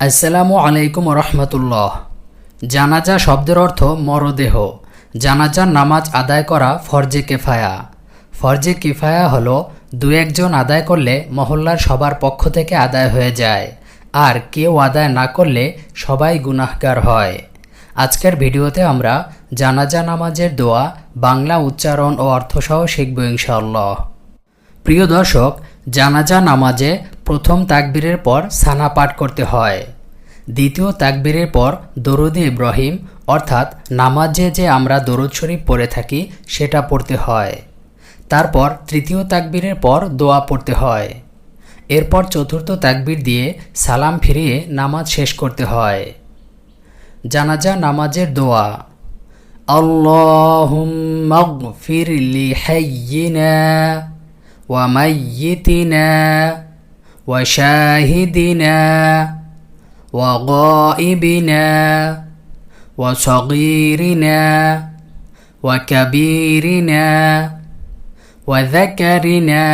আসসালামু আলাইকুম রহমতুল্লাহ। জানাজা শব্দের অর্থ মরদেহ। জানাজার নামাজ আদায় করা ফরজে কিফায়া। ফরজে কিফায়া হলো দু একজন আদায় করলে মহল্লার সবার পক্ষ থেকে আদায় হয়ে যায়, আর কেউ আদায় না করলে সবাই গুনাহগার হয়। আজকের ভিডিওতে আমরা জানাজা নামাজের দোয়া বাংলা উচ্চারণ ও অর্থসহ শিখব ইনশাআল্লাহ। প্রিয় দর্শক, জানাজা নামাজে প্রথম তাকবীরের পর সানা পাঠ করতে হয়। দ্বিতীয় তাকবীরের পর দরুদে ইব্রাহিম অর্থাৎ নামাজে যে আমরা দরুদ শরীফ পড়ে থাকি সেটা পড়তে হয়। তারপর তৃতীয় তাকবীরের পর দোয়া পড়তে হয়। এরপর চতুর্থ তাকবীর দিয়ে সালাম ফিরিয়ে নামাজ শেষ করতে হয়। জানাজা নামাজের দোয়া: আল্লাহুম্মা গফির লি হাইয়িনা ওয়া মাইয়িতিনা ওয়া শাহিদিনা ওয়া গায়িবিনা ওয়া সগীরিনা ওয়া কাবীরিনা ওয়া যাকারিনা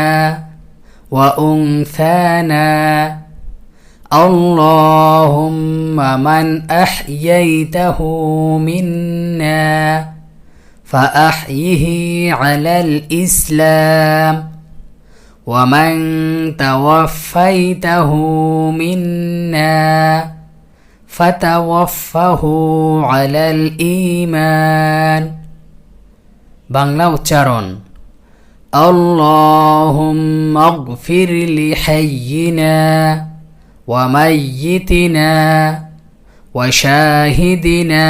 ওয়া উনসানা। আল্লাহুম্মা মান আহইয়াইতাহু মিন্না ফাআহইহি আলাল ইসলাম ومن توفيته منا فتوفه على الإيمان। বাংলা উচ্চারণ: اللهم اغفر لحينا وميتنا وشاهدنا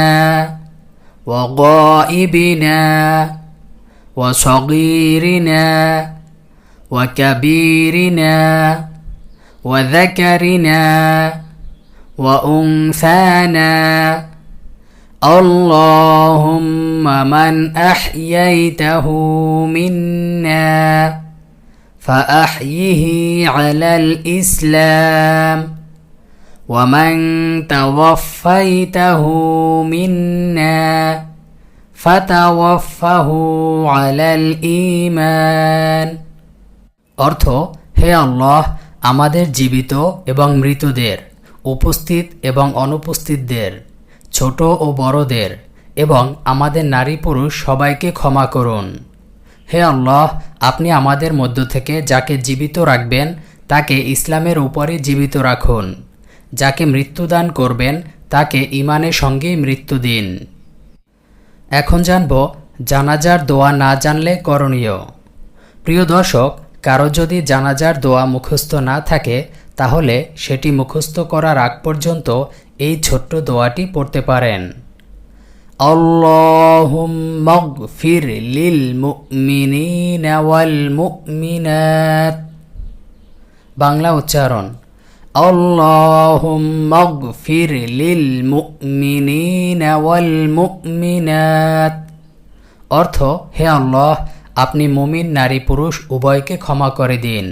وغائبنا وصغيرنا وكبيرنا وذكرنا وأنثانا. اللهم من أحييته منا فأحيه على الإسلام ومن توفيته منا فتوفه على الإيمان। অর্থ: হে আল্লাহ, আমাদের জীবিত এবং মৃতদের, উপস্থিত এবং অনুপস্থিতদের, ছোট ও বড়দের এবং আমাদের নারী পুরুষ সবাইকে ক্ষমা করুন। হে আল্লাহ, আপনি আমাদের মধ্য থেকে যাকে জীবিত রাখবেন তাকে ইসলামের উপরে জীবিত রাখুন, যাকে মৃত্যুদান করবেন তাকে ঈমানের সঙ্গেই মৃত্যু দিন। এখন জানব জানাজার দোয়া না জানলে করণীয়। প্রিয় দর্শক, কারো যদি জানাজার দোয়া মুখস্থ না থাকে তাহলে সেটি মুখস্থ করার আগ পর্যন্ত এই ছোট্ট দোয়াটি পড়তে পারেন: আল্লাহুম্মা গফির লিল মুমিনিনা ওয়াল মুমিনাত। বাংলা উচ্চারণ: আল্লাহুম্মা গফির লিল মুমিনিনা ওয়াল মুমিনাত। অর্থ: হে আল্লাহ, আপনি মুমিন নারী পুরুষ উভয়কে ক্ষমা করে দিন।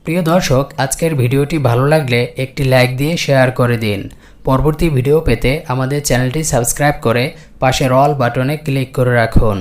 প্রিয় দর্শক, আজকের ভিডিওটি ভালো লাগলে একটি লাইক দিয়ে শেয়ার করে দিন। পরবর্তী ভিডিও পেতে আমাদের চ্যানেলটি সাবস্ক্রাইব করে পাশের অল বাটনে ক্লিক করে রাখুন।